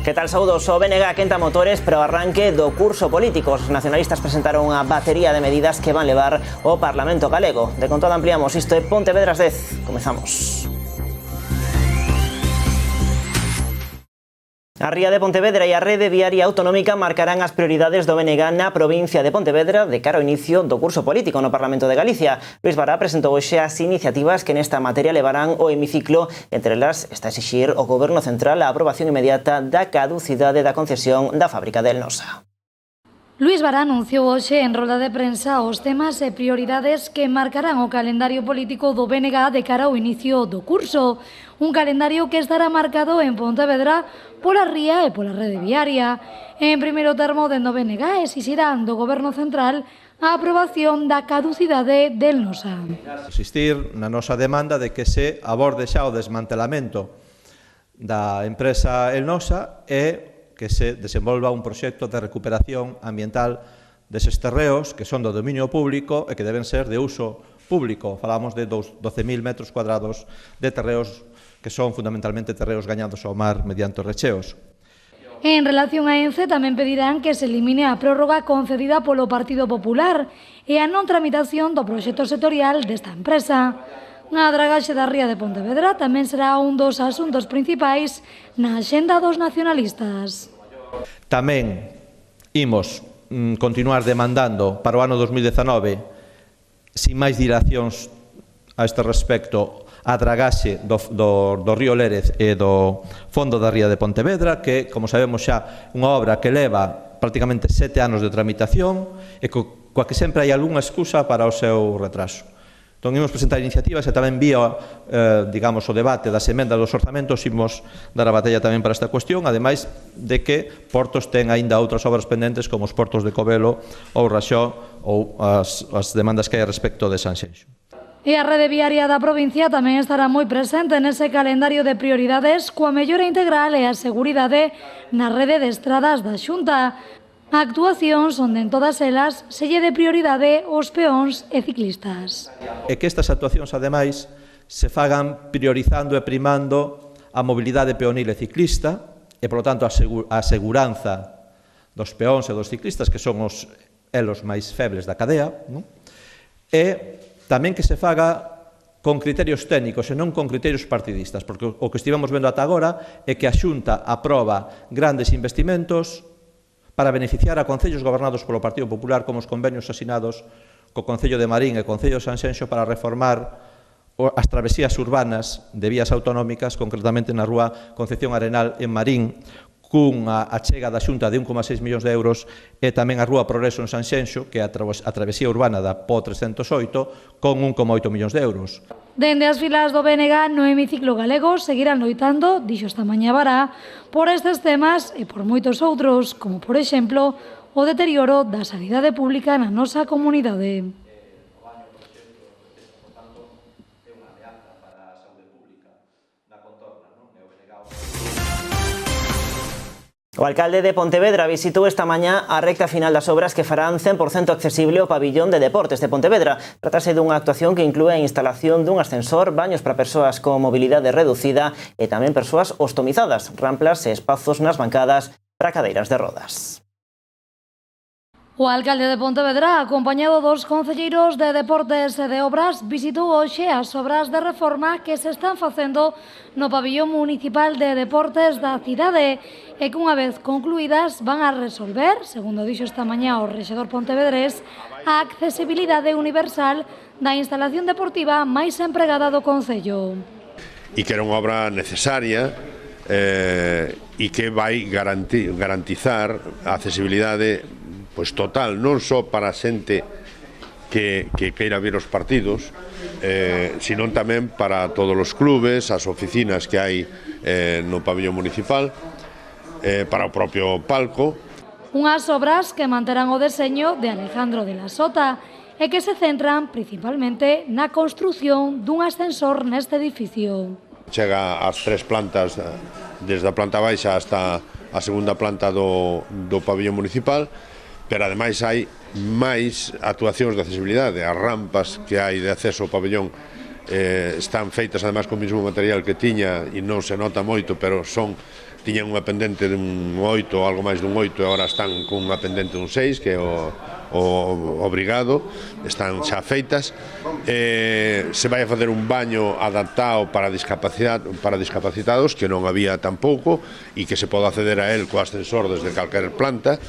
Que tal, saúdos? O BNG quenta motores para o arranque do curso político. Os nacionalistas presentaron unha batería de medidas que van levar ao Parlamento galego. De con todo ampliamos, isto é Pontevedra 10. Comezamos. A Ría de Pontevedra e a Rede Viaria Autonómica marcarán as prioridades do BNG na provincia de Pontevedra de cara ao inicio do curso político no Parlamento de Galicia. Luís Bará presentou hoxe as iniciativas que nesta materia levarán o hemiciclo. Entre elas está a exixir ao Goberno Central a aprobación inmediata da caducidade da concesión da fábrica de Elnosa. Luís Bará anunciou hoxe en rolda de prensa os temas e prioridades que marcarán o calendario político do BNG de cara ao inicio do curso. Un calendario que estará marcado en Pontevedra pola Ría e pola Rede Viaria. En primeiro termo, dende o BNG exixirán do Goberno Central a aprobación da caducidade de Elnosa. Insistir na nosa demanda de que se aborde xa o desmantelamento da empresa Elnosa e que se desenvolva un proxecto de recuperación ambiental deses terreos que son do dominio público e que deben ser de uso público. Falamos de 12.000 metros cuadrados de terreos que son fundamentalmente terreos gañados ao mar mediante recheos. En relación a ENCE tamén pedirán que se elimine a prórroga concedida polo Partido Popular e a non tramitación do proxecto sectorial desta empresa. A dragaxe da Ría de Pontevedra tamén será un dos asuntos principais na axenda dos nacionalistas. Tamén imos continuar demandando para o ano 2019, sin máis dilacións a este respecto, a dragaxe do río Lérez e do fondo da Ría de Pontevedra, que, como sabemos xa, unha obra que leva prácticamente 7 anos de tramitación e coa que sempre hai algunha excusa para o seu retraso. Entón, imos presentar iniciativas e tamén vía, digamos, o debate das emendas dos orzamentos, imos dar a batalla tamén para esta cuestión, ademais de que Portos ten aínda outras obras pendentes como os portos de Covelo ou Raxó ou as demandas que hai respecto de Sanxenxo. E a Rede Viaria da provincia tamén estará moi presente nese calendario de prioridades coa mellora integral e a seguridade na rede de estradas da Xunta. Actuacións onde en todas elas se lle de prioridade aos peóns e ciclistas. E que estas actuacións, ademais, se fagan priorizando e primando a mobilidade peonil e ciclista e, polo tanto, a seguranza dos peóns e dos ciclistas, que son os elos máis febles da cadea, non? E tamén que se faga con criterios técnicos e non con criterios partidistas, porque o que estivemos vendo ata agora é que a Xunta aproba grandes investimentos para beneficiar a concellos gobernados polo Partido Popular, como os convenios asinados co Concello de Marín e o Concello de Sanxenxo para reformar as travesías urbanas de vías autonómicas, concretamente na rúa Concepción Arenal en Marín, cunha achega da Xunta de 1,6 millóns de euros, e tamén a rúa Progreso en Sanxenxo, que é a travesía urbana da PO 308, con 1,8 millóns de euros. Dende as filas do BNG no hemiciclo galego seguirán loitando, dixo esta mañá Bará, por estes temas e por moitos outros, como por exemplo o deterioro da sanidade pública na nosa comunidade. O alcalde de Pontevedra visitou esta mañá a recta final das obras que farán 100% accesible o pabillón de deportes de Pontevedra. Tratase dunha actuación que inclúe a instalación dun ascensor, baños para persoas con mobilidade reducida e tamén persoas ostomizadas, ramplas e espazos nas bancadas para cadeiras de rodas. O alcalde de Pontevedra, acompañado dos concelleiros de Deportes e de Obras, visitou hoxe as obras de reforma que se están facendo no pabillón municipal de Deportes da cidade e que unha vez concluídas van a resolver, segundo dixo esta mañá o rexedor pontevedrés, a accesibilidade universal da instalación deportiva máis empregada do concello. E que era unha obra necesaria e que vai garantizar a accesibilidade total, non só para a xente que queira ver os partidos, senón tamén para todos os clubes, as oficinas que hai no pabillón municipal, para o propio palco. Unhas obras que manterán o deseño de Alejandro de la Sota e que se centran principalmente na construción dun ascensor neste edificio. Chega ás 3 plantas, desde a planta baixa hasta a segunda planta do pabillón municipal, pero ademais hai máis actuacións de accesibilidade, as rampas que hai de acceso ao pabellón están feitas además co mesmo material que tiña e non se nota moito, pero tiñan unha pendente dun 8 ou algo máis dun 8 e agora están con unha pendente dun 6, que é o obrigado, están xa feitas. Se vai a facer un baño adaptado para discapacitados, que non había tampouco, e que se pode acceder a él co ascensor desde calquer planta.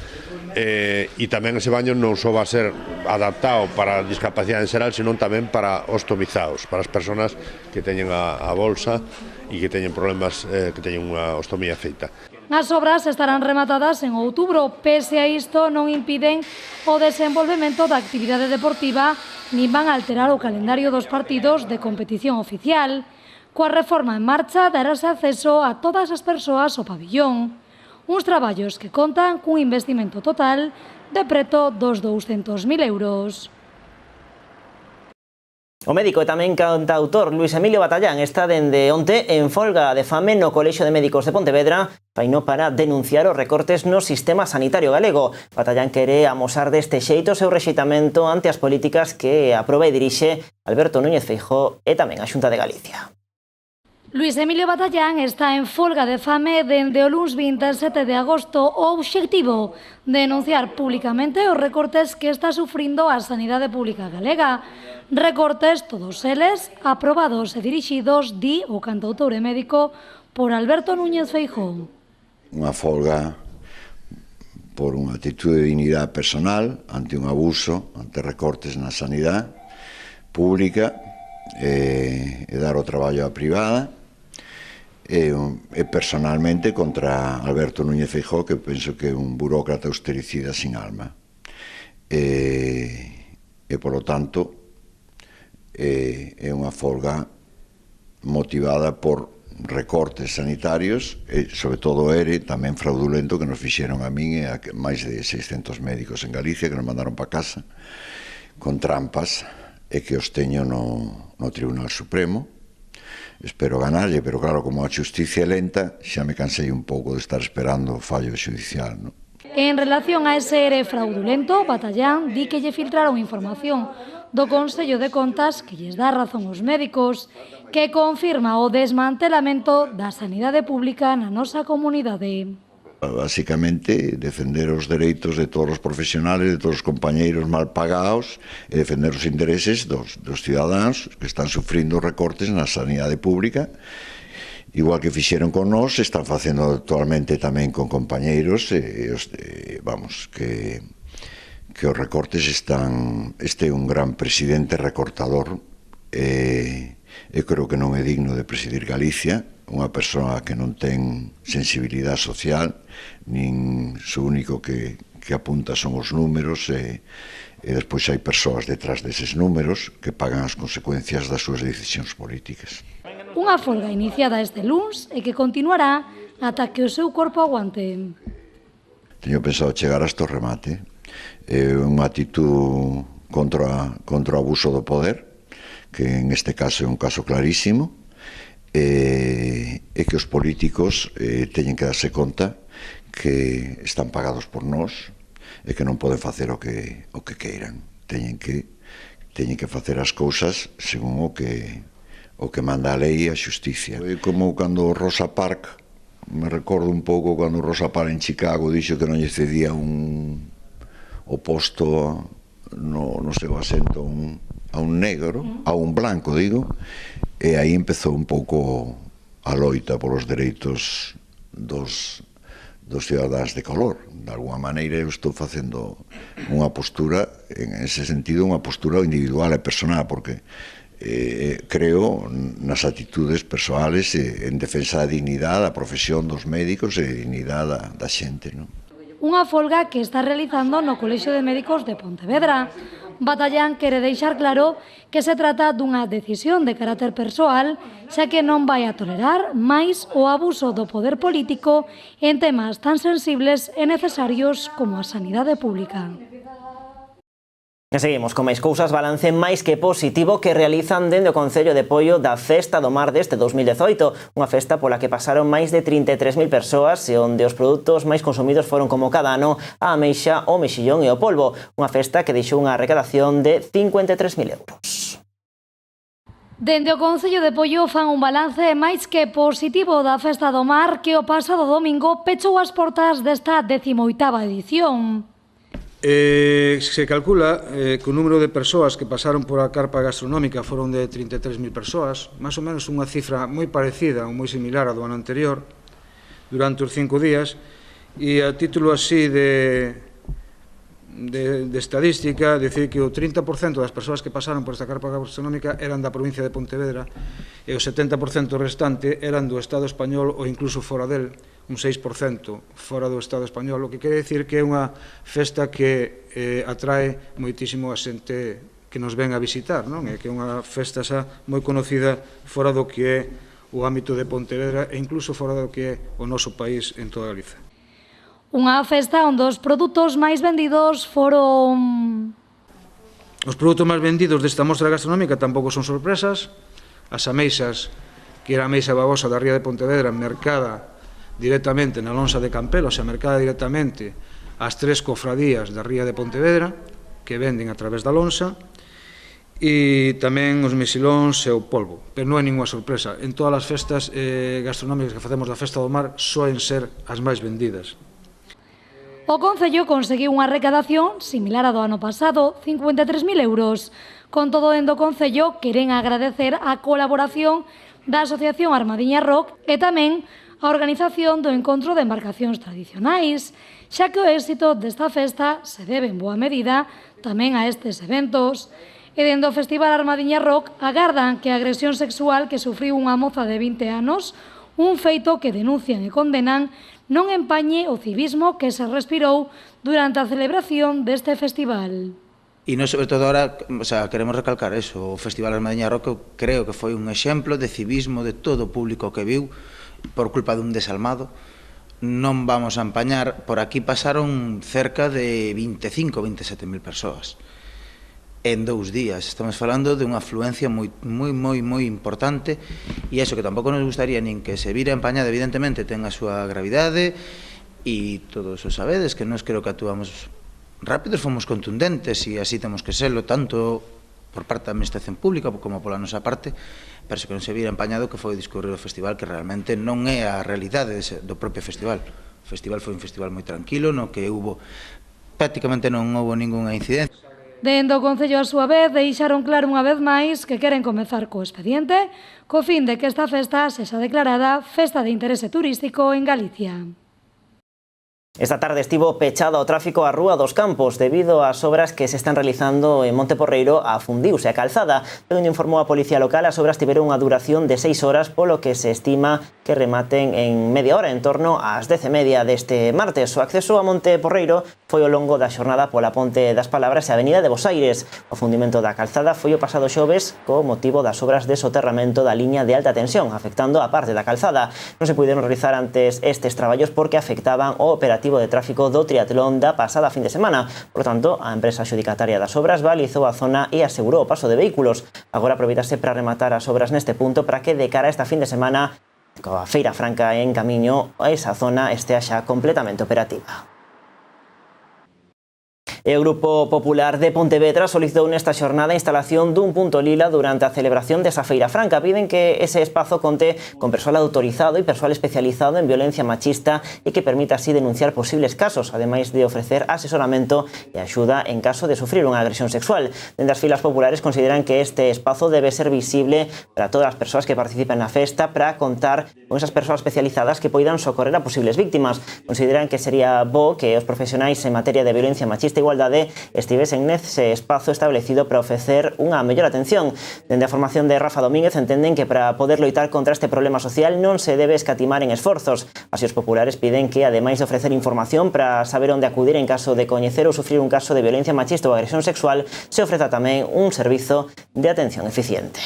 E tamén ese baño non só va a ser adaptado para a discapacidade en xeral, senón tamén para ostomizados, para as persoas que teñen a bolsa e que teñen problemas, que teñen unha ostomía feita. As obras estarán rematadas en outubro, pese a isto non impiden o desenvolvemento da actividade deportiva nin van a alterar o calendario dos partidos de competición oficial. Coa reforma en marcha darase acceso a todas as persoas ao pabillón. Uns traballos que contan cun investimento total de preto dos 200.000 euros. O médico e tamén cantautor Luis Emilio Batallán está dende onte en folga de fame no Colexio de Médicos de Pontevedra, faino para denunciar os recortes no sistema sanitario galego. Batallán quere amosar deste xeito o seu rexeitamento ante as políticas que aproba e dirixe Alberto Núñez Feijóo e tamén a Xunta de Galicia. Luis Emilio Batallán está en folga de fame dende o luns 27 de agosto. O obxectivo, denunciar públicamente os recortes que está sufrindo a sanidade pública galega. Recortes, todos eles, aprobados e dirixidos, di o cantautor e médico, por Alberto Núñez Feijóo. Unha folga por unha actitude de dignidade personal ante un abuso, ante recortes na sanidade pública e dar o traballo á privada. E personalmente contra Alberto Núñez Feijóo, que penso que é un burócrata austericida sin alma. E polo tanto, é unha folga motivada por recortes sanitarios e, sobre todo, o ERE, tamén fraudulento, que nos fixeron a min e a máis de 600 médicos en Galicia, que nos mandaron para casa, con trampas, e que os teño no Tribunal Supremo. Espero ganarlle, pero claro, como a xusticia é lenta, xa me cansei un pouco de estar esperando o fallo judicial, non? En relación a ese ERE fraudulento, Batallán di que lle filtraron información do Consello de Contas que lles dá razón aos médicos, que confirma o desmantelamento da sanidade pública na nosa comunidade. Básicamente, defender os dereitos de todos os profesionales, de todos os compañeiros mal pagados e defender os intereses dos cidadáns que están sufrindo recortes na sanidade pública, igual que fixeron con nós, están facendo actualmente tamén con compañeiros, vamos, que os recortes están... Este é un gran presidente recortador e creo que non é digno de presidir Galicia, unha persoa que non ten sensibilidade social, nin o único que apunta son os números e despois hai persoas detrás deses números que pagan as consecuencias das súas decisións políticas. Unha folga iniciada este luns e que continuará ata que o seu corpo aguante. Teño pensado chegar hasta o remate. É unha actitud contra o abuso do poder, que en este caso é un caso clarísimo, e que os políticos teñen que darse conta que están pagados por nós e que non poden facer o que queiran. Teñen que facer as cousas según o que manda a lei e a xusticia. É como cando Rosa Parks, me recordo un pouco cando Rosa Parks en Chicago dixo que non lle cedía o posto no seu asento a un negro, a un blanco, digo, e aí empezou un pouco a loita polos dereitos dos cidadáns de color. De alguma maneira eu estou facendo unha postura, en ese sentido, unha postura individual e personal, porque creo nas actitudes persoales en defensa da dignidade da profesión dos médicos e da dignidade da xente, non? Unha folga que está realizando no Colexio de Médicos de Pontevedra. Batallán quere deixar claro que se trata dunha decisión de carácter persoal, xa que non vai a tolerar máis o abuso do poder político en temas tan sensibles e necesarios como a sanidade pública. E seguimos con máis cousas. Balance máis que positivo que realizan dende o Concello de Poio da Festa do Mar deste 2018, unha festa pola que pasaron máis de 33.000 persoas e onde os produtos máis consumidos foron como cada ano a ameixa, o mexillón e o polvo, unha festa que deixou unha recadación de 53.000 euros. Dende o Concello de Poio fan un balance máis que positivo da Festa do Mar que o pasado domingo pechou as portas desta 18ª edición. Se calcula que o número de persoas que pasaron por a carpa gastronómica foron de 33.000 persoas, máis ou menos unha cifra moi parecida ou moi similar a do ano anterior, durante os 5 días, e a título así de estadística, decir que o 30% das persoas que pasaron por esta carpa gastronómica eran da provincia de Pontevedra e o 70% restante eran do Estado español ou incluso fora del, un 6% fora do Estado español, o que quere dicir que é unha festa que atrae moitísimo a xente que nos ven a visitar, non? É que é unha festa xa moi conocida fora do que é o ámbito de Pontevedra e incluso fora do que é o noso país en toda Galicia. Unha festa onde os produtos máis vendidos foron... Os produtos máis vendidos desta mostra gastronómica tampouco son sorpresas. As ameixas, que era a ameixa babosa da ría de Pontevedra, mercada directamente na lonxa de Campelo, xa mercada directamente ás 3 cofradías da ría de Pontevedra, que venden a través da lonxa, e tamén os mesilóns e o polvo. Pero non é ninguna sorpresa. En todas as festas gastronómicas que facemos da Festa do Mar soen ser as máis vendidas. O Concello conseguiu unha recadación similar a do ano pasado, 53.000 euros. Con todo, dentro do Concello queren agradecer a colaboración da Asociación Armadiña Rock e tamén a organización do Encontro de Embarcacións Tradicionais, xa que o éxito desta festa se debe en boa medida tamén a estes eventos. E dentro do Festival Armadiña Rock agardan que a agresión sexual que sufriu unha moza de 20 anos, un feito que denuncian e condenan, non empañe o civismo que se respirou durante a celebración deste festival. E non, sobre todo, ahora, queremos recalcar eso, o Festival Armadiña Rock creo que foi un exemplo de civismo de todo o público que viu por culpa dun desalmado. Non vamos a empañar, por aquí pasaron cerca de 25 ou 27.000 persoas en 2 días. Estamos falando de unha afluencia moi importante e iso que tampouco nos gustaría nin que se vira empañada, evidentemente ten a súa gravidade e todos os sabedes que nós creo que actuamos rápidos, fomos contundentes e así temos que serlo tanto por parte da administración pública como pola nosa parte, pero que non se vira empañado que foi discurrir o festival que realmente non é a realidade do propio festival. O festival foi un festival moi tranquilo no que prácticamente non houve ningunha incidencia. Dentro do Concello, a súa vez, deixaron claro unha vez máis que queren comezar co expediente, co fin de que esta festa sexa declarada Festa de Interese Turístico en Galicia. Esta tarde estivo pechado ao tráfico a Rúa dos Campos debido ás obras que se están realizando en Monte Porreiro a Fundiuse a calzada. Segundo informou a Policía Local, as obras tiveron unha duración de 6 horas, polo que se estima que rematen en media hora, en torno ás 10:30 deste martes. O acceso a Monte Porreiro foi ao longo da xornada pola Ponte das Palabras e a Avenida de Bos Aires. O fundimento da calzada foi o pasado xoves co motivo das obras de soterramento da liña de alta tensión, afectando a parte da calzada. Non se puderon realizar antes estes traballos porque afectaban o operativo de tráfico do triatlón da pasada fin de semana. Por tanto, a empresa adxudicataria das obras balizou a zona e asegurou o paso de vehículos. Agora aproveitase para rematar as obras neste punto para que de cara a esta fin de semana, coa Feira Franca en camiño, esa zona estea xa completamente operativa. E o Grupo Popular de Pontevedra solicitou nesta xornada a instalación dun punto lila durante a celebración desa Feira Franca. Piden que ese espazo conte con persoal autorizado e persoal especializado en violencia machista e que permita así denunciar posibles casos, ademais de ofrecer asesoramento e axuda en caso de sufrir unha agresión sexual. Dende as filas populares consideran que este espazo debe ser visible para todas as persoas que participan na festa para contar con esas persoas especializadas que poidan socorrer a posibles víctimas. Consideran que sería bo que os profesionais en materia de violencia machista e igualdade estivesen nese espazo establecido para ofrecer unha mellor atención. Dende a formación de Rafa Domínguez entenden que para poder loitar contra este problema social non se debe escatimar en esforzos. Así os populares piden que, ademais de ofrecer información para saber onde acudir en caso de coñecer ou sufrir un caso de violencia machista ou agresión sexual, se ofreza tamén un servizo de atención eficiente.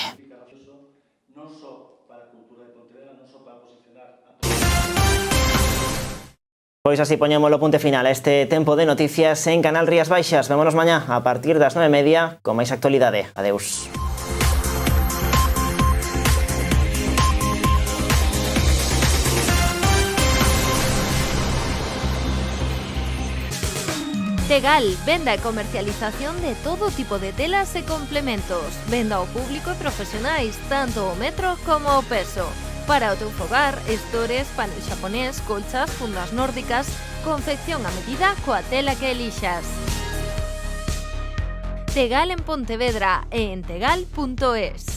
Pois así poñemos o punto final a este tempo de noticias en Canal Rías Baixas. Vémonos mañá a partir das 9:30 con máis actualidade. Adeus. Tegal, venda e comercialización de todo tipo de telas e complementos. Venda ao público e profesionais, tanto o metro como o peso. Para o teu fogar, estores, panel xaponés, colchas, fundas nórdicas, confección a medida coa tela que elixas. Tegal en Pontevedra e en tegal.es.